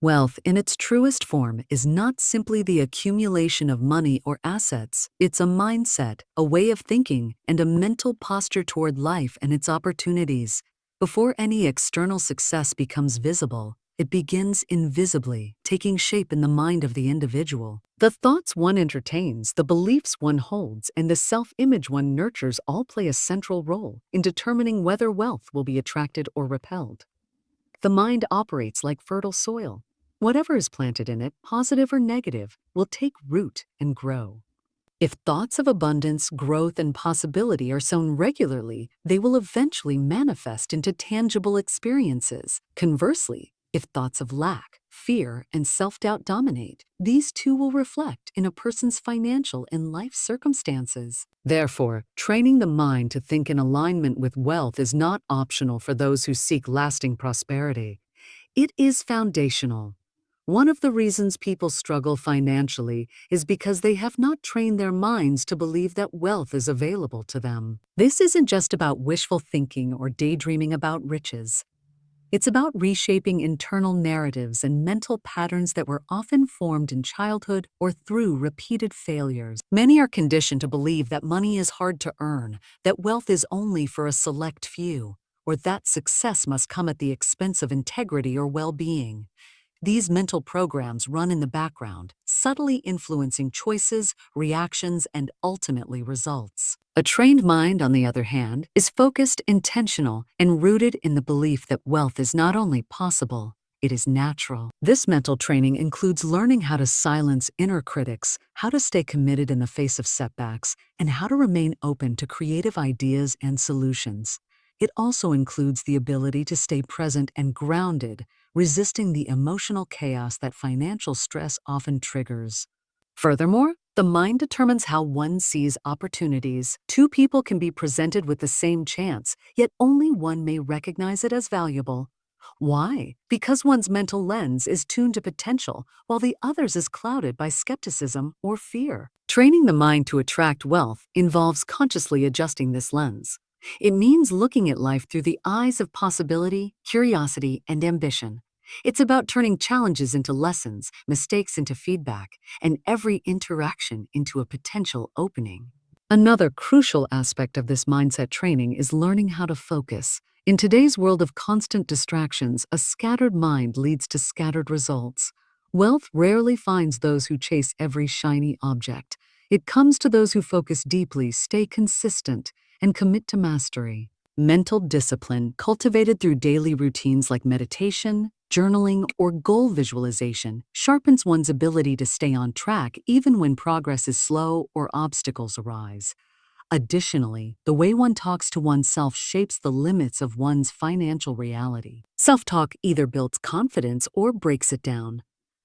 Wealth, in its truest form, is not simply the accumulation of money or assets. It's a mindset, a way of thinking, and a mental posture toward life and its opportunities. Before any external success becomes visible, it begins invisibly, taking shape in the mind of the individual. The thoughts one entertains, the beliefs one holds, and the self-image one nurtures all play a central role in determining whether wealth will be attracted or repelled. The mind operates like fertile soil. Whatever is planted in it, positive or negative, will take root and grow. If thoughts of abundance, growth, and possibility are sown regularly, they will eventually manifest into tangible experiences. Conversely, if thoughts of lack, fear, and self-doubt dominate, these too will reflect in a person's financial and life circumstances. Therefore, training the mind to think in alignment with wealth is not optional for those who seek lasting prosperity. It is foundational. One of the reasons people struggle financially is because they have not trained their minds to believe that wealth is available to them. This isn't just about wishful thinking or daydreaming about riches. It's about reshaping internal narratives and mental patterns that were often formed in childhood or through repeated failures. Many are conditioned to believe that money is hard to earn, that wealth is only for a select few, or that success must come at the expense of integrity or well-being. These mental programs run in the background, subtly influencing choices, reactions, and ultimately results. A trained mind, on the other hand, is focused, intentional, and rooted in the belief that wealth is not only possible, it is natural. This mental training includes learning how to silence inner critics, how to stay committed in the face of setbacks, and how to remain open to creative ideas and solutions. It also includes the ability to stay present and grounded, resisting the emotional chaos that financial stress often triggers. Furthermore, the mind determines how one sees opportunities. Two people can be presented with the same chance, yet only one may recognize it as valuable. Why? Because one's mental lens is tuned to potential, while the other's is clouded by skepticism or fear. Training the mind to attract wealth involves consciously adjusting this lens. It means looking at life through the eyes of possibility, curiosity, and ambition. It's about turning challenges into lessons, mistakes into feedback, and every interaction into a potential opening. Another crucial aspect of this mindset training is learning how to focus. In today's world of constant distractions, a scattered mind leads to scattered results. Wealth rarely finds those who chase every shiny object. It comes to those who focus deeply, stay consistent, and commit to mastery. Mental discipline, cultivated through daily routines like meditation, journaling, or goal visualization, sharpens one's ability to stay on track even when progress is slow or obstacles arise. Additionally, the way one talks to oneself shapes the limits of one's financial reality. Self-talk either builds confidence or breaks it down.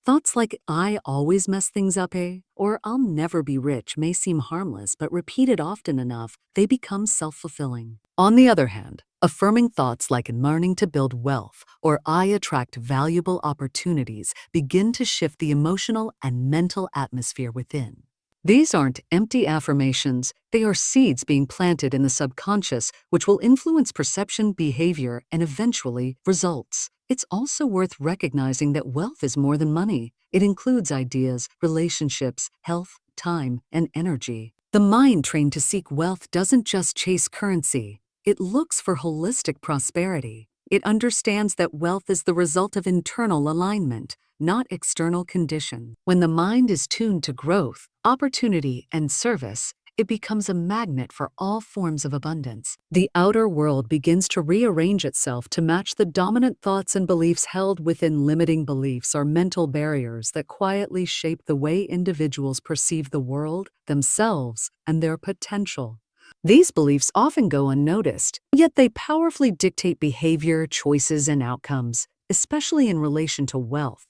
Thoughts like, "I always mess things up, or "I'll never be rich" may seem harmless, but repeated often enough, they become self-fulfilling. On the other hand, affirming thoughts like "learning to build wealth" or "I attract valuable opportunities" begin to shift the emotional and mental atmosphere within. These aren't empty affirmations, they are seeds being planted in the subconscious, which will influence perception, behavior, and eventually results. It's also worth recognizing that wealth is more than money. It includes ideas, relationships, health, time, and energy. The mind trained to seek wealth doesn't just chase currency. It looks for holistic prosperity. It understands that wealth is the result of internal alignment, not external condition. When the mind is tuned to growth, opportunity, and service, it becomes a magnet for all forms of abundance. The outer world begins to rearrange itself to match the dominant thoughts and beliefs held within. Limiting beliefs are mental barriers that quietly shape the way individuals perceive the world, themselves, and their potential. These beliefs often go unnoticed, yet they powerfully dictate behavior, choices, and outcomes, especially in relation to wealth.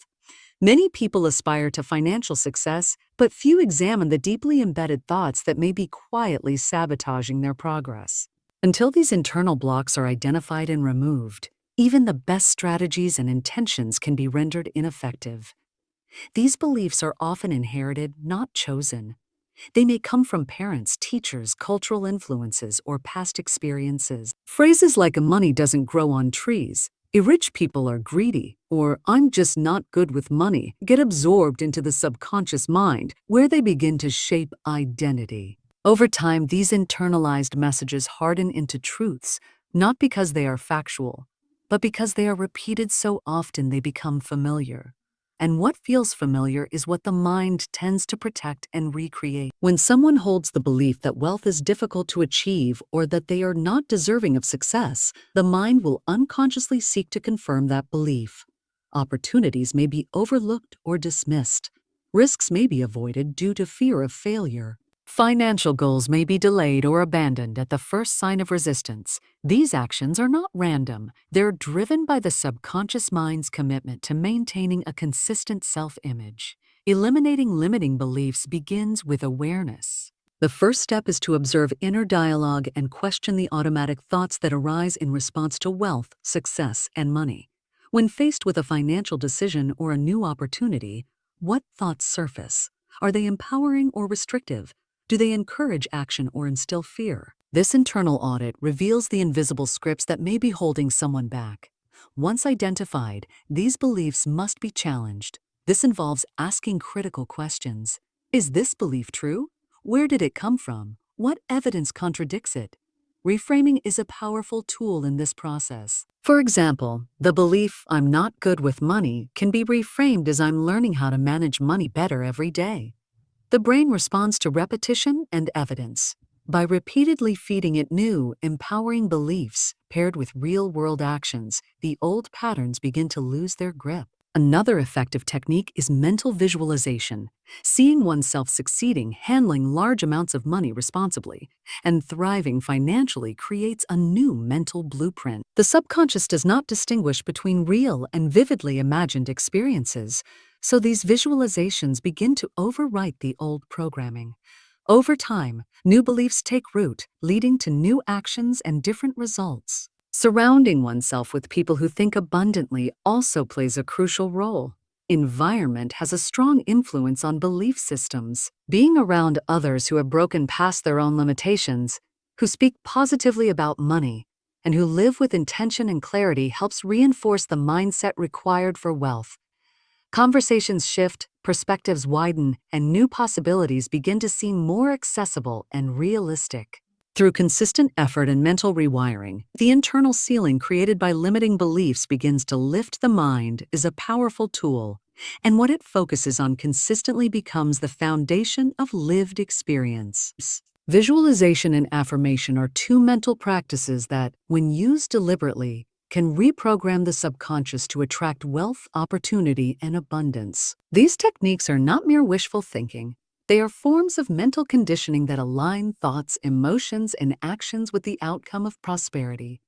Many people aspire to financial success, but few examine the deeply embedded thoughts that may be quietly sabotaging their progress. Until these internal blocks are identified and removed, even the best strategies and intentions can be rendered ineffective. These beliefs are often inherited, not chosen. They may come from parents, teachers, cultural influences, or past experiences. Phrases like "money doesn't grow on trees" Rich people are greedy, or I'm just not good with money, get absorbed into the subconscious mind, where they begin to shape identity. Over time, these internalized messages harden into truths, not because they are factual, but because they are repeated so often they become familiar. And what feels familiar is what the mind tends to protect and recreate. When someone holds the belief that wealth is difficult to achieve or that they are not deserving of success, the mind will unconsciously seek to confirm that belief. Opportunities may be overlooked or dismissed. Risks may be avoided due to fear of failure. Financial goals may be delayed or abandoned at the first sign of resistance. These actions are not random. They're driven by the subconscious mind's commitment to maintaining a consistent self-image. Eliminating limiting beliefs begins with awareness. The first step is to observe inner dialogue and question the automatic thoughts that arise in response to wealth, success, and money. When faced with a financial decision or a new opportunity, what thoughts surface? Are they empowering or restrictive? Do they encourage action or instill fear? This internal audit reveals the invisible scripts that may be holding someone back. Once identified, these beliefs must be challenged. This involves asking critical questions. Is this belief true? Where did it come from? What evidence contradicts it? Reframing is a powerful tool in this process. For example, the belief I'm not good with money can be reframed as I'm learning how to manage money better every day. The brain responds to repetition and evidence. By repeatedly feeding it new, empowering beliefs paired with real-world actions, the old patterns begin to lose their grip. Another effective technique is mental visualization, seeing oneself succeeding, handling large amounts of money responsibly, and thriving financially creates a new mental blueprint. The subconscious does not distinguish between real and vividly imagined experiences, so these visualizations begin to overwrite the old programming. Over time, new beliefs take root, leading to new actions and different results. Surrounding oneself with people who think abundantly also plays a crucial role. Environment has a strong influence on belief systems. Being around others who have broken past their own limitations, who speak positively about money, and who live with intention and clarity helps reinforce the mindset required for wealth. Conversations shift, perspectives widen, and new possibilities begin to seem more accessible and realistic. Through consistent effort and mental rewiring, the internal ceiling created by limiting beliefs begins to lift the mind is a powerful tool, and what it focuses on consistently becomes the foundation of lived experience. Visualization and affirmation are two mental practices that, when used deliberately, can reprogram the subconscious to attract wealth, opportunity, and abundance. These techniques are not mere wishful thinking. They are forms of mental conditioning that align thoughts, emotions, and actions with the outcome of prosperity.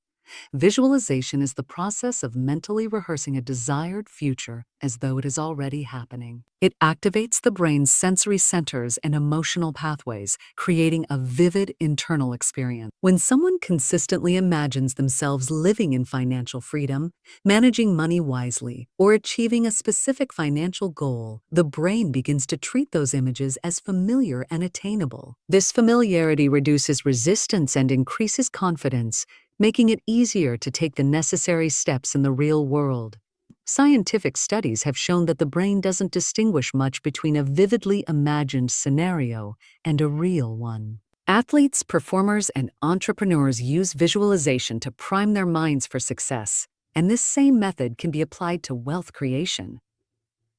Visualization is the process of mentally rehearsing a desired future as though it is already happening. It activates the brain's sensory centers and emotional pathways, creating a vivid internal experience. When someone consistently imagines themselves living in financial freedom, managing money wisely, or achieving a specific financial goal, the brain begins to treat those images as familiar and attainable. This familiarity reduces resistance and increases confidence, making it easier to take the necessary steps in the real world. Scientific studies have shown that the brain doesn't distinguish much between a vividly imagined scenario and a real one. Athletes, performers, and entrepreneurs use visualization to prime their minds for success, and this same method can be applied to wealth creation.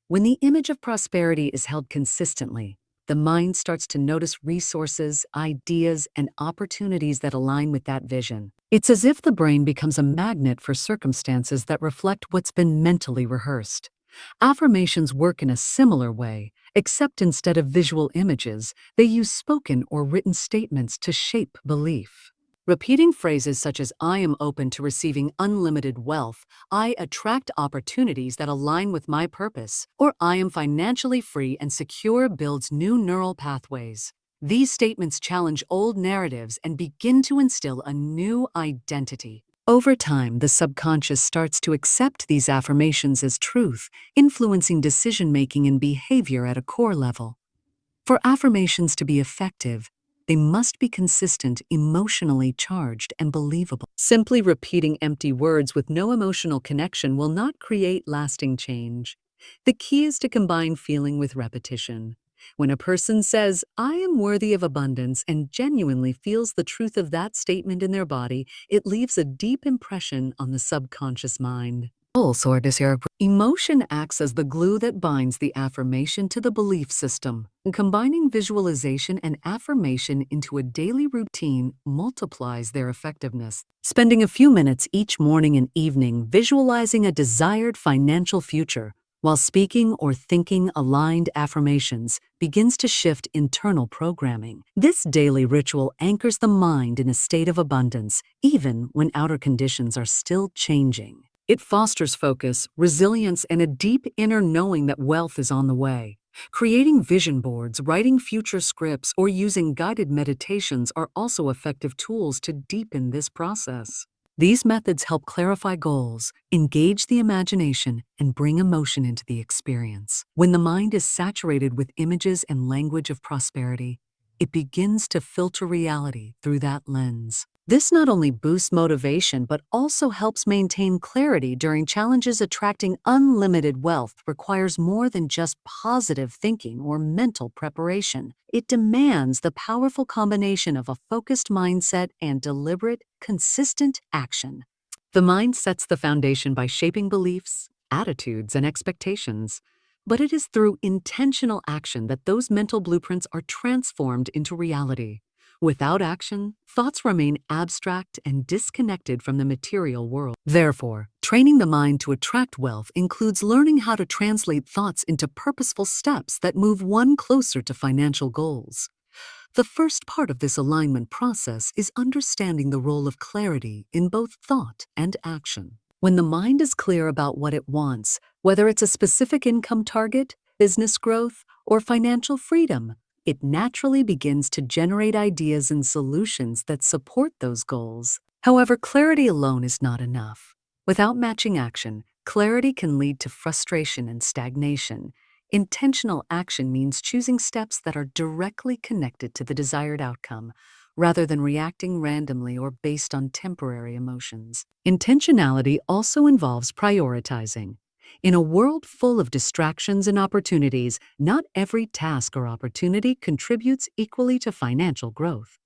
When the image of prosperity is held consistently, the mind starts to notice resources, ideas, and opportunities that align with that vision. It's as if the brain becomes a magnet for circumstances that reflect what's been mentally rehearsed. Affirmations work in a similar way, except instead of visual images, they use spoken or written statements to shape belief. Repeating phrases such as "I am open to receiving unlimited wealth," "I attract opportunities that align with my purpose," or "I am financially free and secure" builds new neural pathways. These statements challenge old narratives and begin to instill a new identity. Over time, the subconscious starts to accept these affirmations as truth, influencing decision-making and behavior at a core level. For affirmations to be effective, They must be consistent, emotionally charged, and believable. Simply repeating empty words with no emotional connection will not create lasting change. The key is to combine feeling with repetition. When a person says, "I am worthy of abundance," and genuinely feels the truth of that statement in their body, it leaves a deep impression on the subconscious mind. Also, emotion acts as the glue that binds the affirmation to the belief system. Combining visualization and affirmation into a daily routine multiplies their effectiveness. Spending a few minutes each morning and evening visualizing a desired financial future while speaking or thinking aligned affirmations begins to shift internal programming. This daily ritual anchors the mind in a state of abundance, even when outer conditions are still changing. It fosters focus, resilience, and a deep inner knowing that wealth is on the way. Creating vision boards, writing future scripts, or using guided meditations are also effective tools to deepen this process. These methods help clarify goals, engage the imagination, and bring emotion into the experience. When the mind is saturated with images and language of prosperity, it begins to filter reality through that lens. This not only boosts motivation but also helps maintain clarity during challenges. Attracting unlimited wealth requires more than just positive thinking or mental preparation. It demands the powerful combination of a focused mindset and deliberate, consistent action. The mind sets the foundation by shaping beliefs, attitudes, and expectations. But it is through intentional action that those mental blueprints are transformed into reality. Without action, thoughts remain abstract and disconnected from the material world. Therefore, training the mind to attract wealth includes learning how to translate thoughts into purposeful steps that move one closer to financial goals. The first part of this alignment process is understanding the role of clarity in both thought and action. When the mind is clear about what it wants, whether it's a specific income target, business growth, or financial freedom, it naturally begins to generate ideas and solutions that support those goals. However, clarity alone is not enough. Without matching action, clarity can lead to frustration and stagnation. Intentional action means choosing steps that are directly connected to the desired outcome, rather than reacting randomly or based on temporary emotions. Intentionality also involves prioritizing. In a world full of distractions and opportunities, not every task or opportunity contributes equally to financial growth.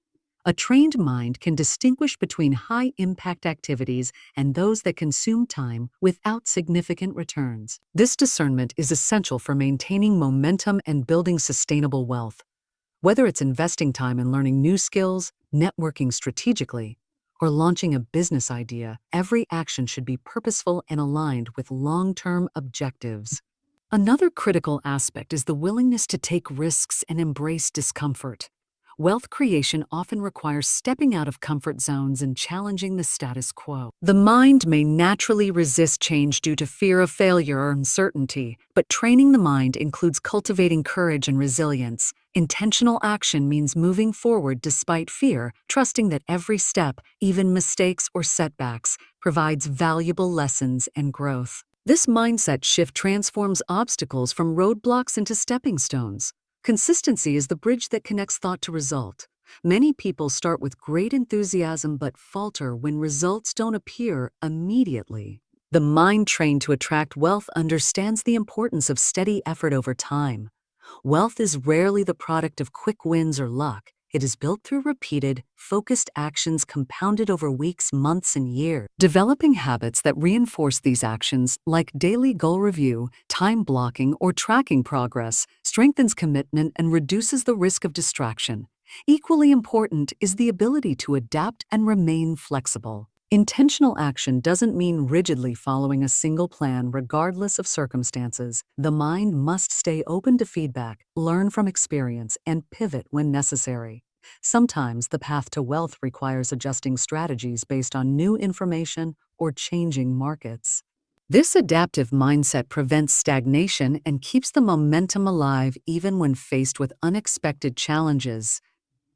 A trained mind can distinguish between high-impact activities and those that consume time without significant returns. This discernment is essential for maintaining momentum and building sustainable wealth. Whether it's investing time in learning new skills, networking strategically, or launching a business idea, every action should be purposeful and aligned with long-term objectives. Another critical aspect is the willingness to take risks and embrace discomfort. Wealth creation often requires stepping out of comfort zones and challenging the status quo. The mind may naturally resist change due to fear of failure or uncertainty, but training the mind includes cultivating courage and resilience. Intentional action means moving forward despite fear, trusting that every step, even mistakes or setbacks, provides valuable lessons and growth. This mindset shift transforms obstacles from roadblocks into stepping stones. Consistency is the bridge that connects thought to result. Many people start with great enthusiasm but falter when results don't appear immediately. The mind trained to attract wealth understands the importance of steady effort over time. Wealth is rarely the product of quick wins or luck. It is built through repeated, focused actions compounded over weeks, months, and years. Developing habits that reinforce these actions, like daily goal review, time blocking, or tracking progress, strengthens commitment and reduces the risk of distraction. Equally important is the ability to adapt and remain flexible. Intentional action doesn't mean rigidly following a single plan regardless of circumstances. The mind must stay open to feedback, learn from experience, and pivot when necessary. Sometimes the path to wealth requires adjusting strategies based on new information or changing markets. This adaptive mindset prevents stagnation and keeps the momentum alive even when faced with unexpected challenges.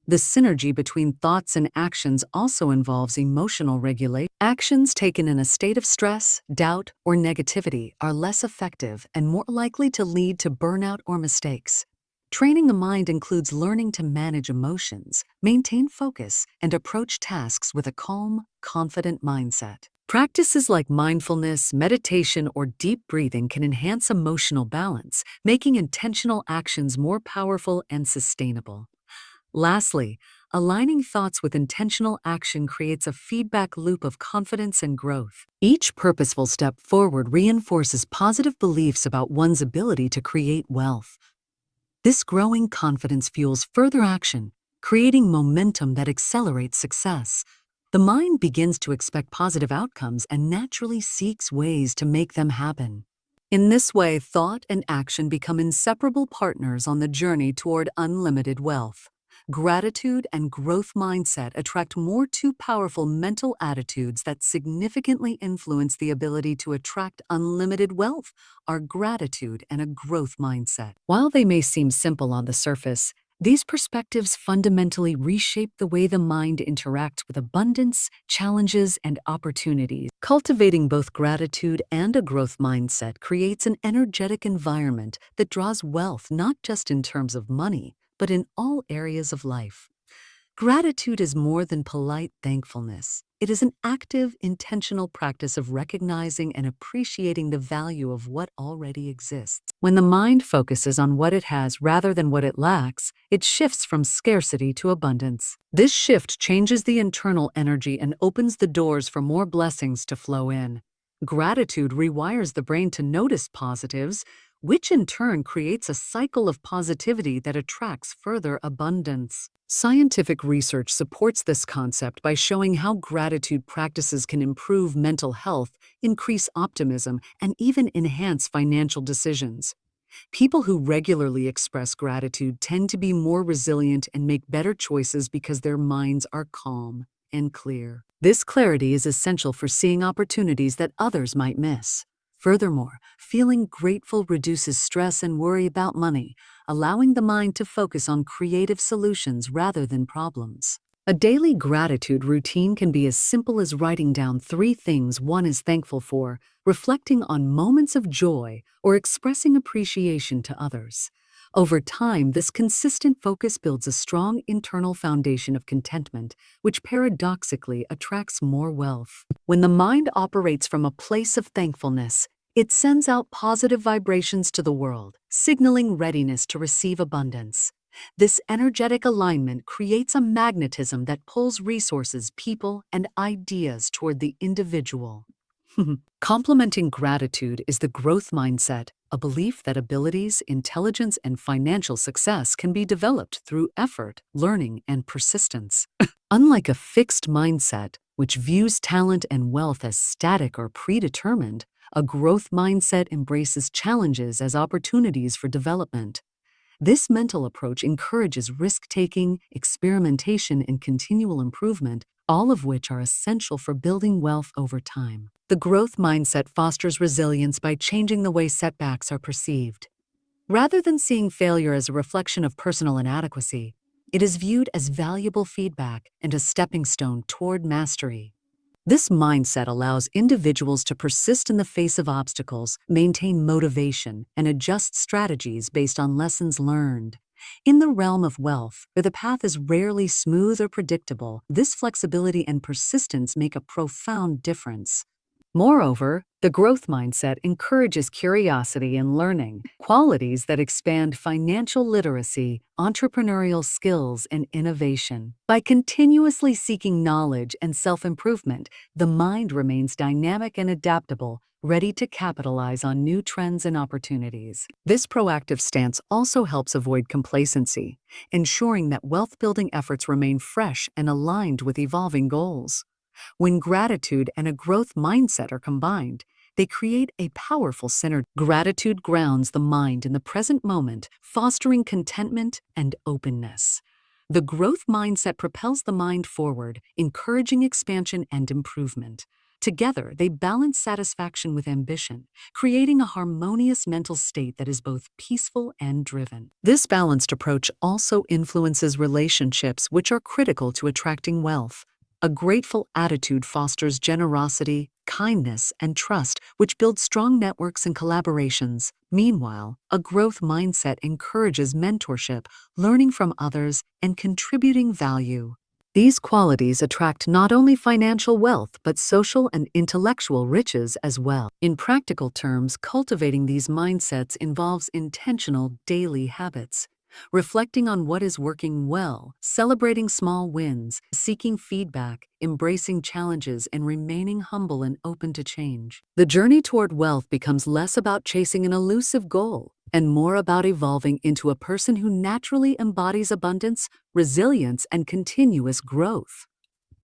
The synergy between thoughts and actions also involves emotional regulation. Actions taken in a state of stress, doubt, or negativity are less effective and more likely to lead to burnout or mistakes. Training the mind includes learning to manage emotions, maintain focus, and approach tasks with a calm, confident mindset. Practices like mindfulness, meditation, or deep breathing can enhance emotional balance, making intentional actions more powerful and sustainable. Lastly, aligning thoughts with intentional action creates a feedback loop of confidence and growth. Each purposeful step forward reinforces positive beliefs about one's ability to create wealth. This growing confidence fuels further action, creating momentum that accelerates success. The mind begins to expect positive outcomes and naturally seeks ways to make them happen. In this way, thought and action become inseparable partners on the journey toward unlimited wealth. Gratitude and growth mindset attract two powerful mental attitudes that significantly influence the ability to attract unlimited wealth, are gratitude and a growth mindset. While they may seem simple on the surface, these perspectives fundamentally reshape the way the mind interacts with abundance, challenges, and opportunities. Cultivating both gratitude and a growth mindset creates an energetic environment that draws wealth not just in terms of money, but in all areas of life. Gratitude is more than polite thankfulness. It is an active, intentional practice of recognizing and appreciating the value of what already exists. When the mind focuses on what it has rather than what it lacks, it shifts from scarcity to abundance. This shift changes the internal energy and opens the doors for more blessings to flow in. Gratitude rewires the brain to notice positives, which in turn creates a cycle of positivity that attracts further abundance. Scientific research supports this concept by showing how gratitude practices can improve mental health, increase optimism, and even enhance financial decisions. People who regularly express gratitude tend to be more resilient and make better choices because their minds are calm and clear. This clarity is essential for seeing opportunities that others might miss. Furthermore, feeling grateful reduces stress and worry about money, allowing the mind to focus on creative solutions rather than problems. A daily gratitude routine can be as simple as writing down 3 things one is thankful for, reflecting on moments of joy, or expressing appreciation to others. Over time, this consistent focus builds a strong internal foundation of contentment, which paradoxically attracts more wealth. When the mind operates from a place of thankfulness, it sends out positive vibrations to the world, signaling readiness to receive abundance. This energetic alignment creates a magnetism that pulls resources, people, and ideas toward the individual. Complementing gratitude is the growth mindset, a belief that abilities, intelligence, and financial success can be developed through effort, learning, and persistence. Unlike a fixed mindset, which views talent and wealth as static or predetermined, a growth mindset embraces challenges as opportunities for development. This mental approach encourages risk-taking, experimentation, and continual improvement, all of which are essential for building wealth over time. The growth mindset fosters resilience by changing the way setbacks are perceived. Rather than seeing failure as a reflection of personal inadequacy, it is viewed as valuable feedback and a stepping stone toward mastery. This mindset allows individuals to persist in the face of obstacles, maintain motivation, and adjust strategies based on lessons learned. In the realm of wealth, where the path is rarely smooth or predictable, this flexibility and persistence make a profound difference. Moreover, the growth mindset encourages curiosity and learning, qualities that expand financial literacy, entrepreneurial skills, and innovation. By continuously seeking knowledge and self-improvement, the mind remains dynamic and adaptable, ready to capitalize on new trends and opportunities. This proactive stance also helps avoid complacency, ensuring that wealth-building efforts remain fresh and aligned with evolving goals. When gratitude and a growth mindset are combined, they create a powerful synergy. Gratitude grounds the mind in the present moment, fostering contentment and openness. The growth mindset propels the mind forward, encouraging expansion and improvement. Together, they balance satisfaction with ambition, creating a harmonious mental state that is both peaceful and driven. This balanced approach also influences relationships, which are critical to attracting wealth. A grateful attitude fosters generosity, kindness, and trust, which build strong networks and collaborations. Meanwhile, a growth mindset encourages mentorship, learning from others, and contributing value. These qualities attract not only financial wealth but social and intellectual riches as well. In practical terms, cultivating these mindsets involves intentional daily habits. Reflecting on what is working well, celebrating small wins, seeking feedback, embracing challenges, and remaining humble and open to change. The journey toward wealth becomes less about chasing an elusive goal and more about evolving into a person who naturally embodies abundance, resilience, and continuous growth.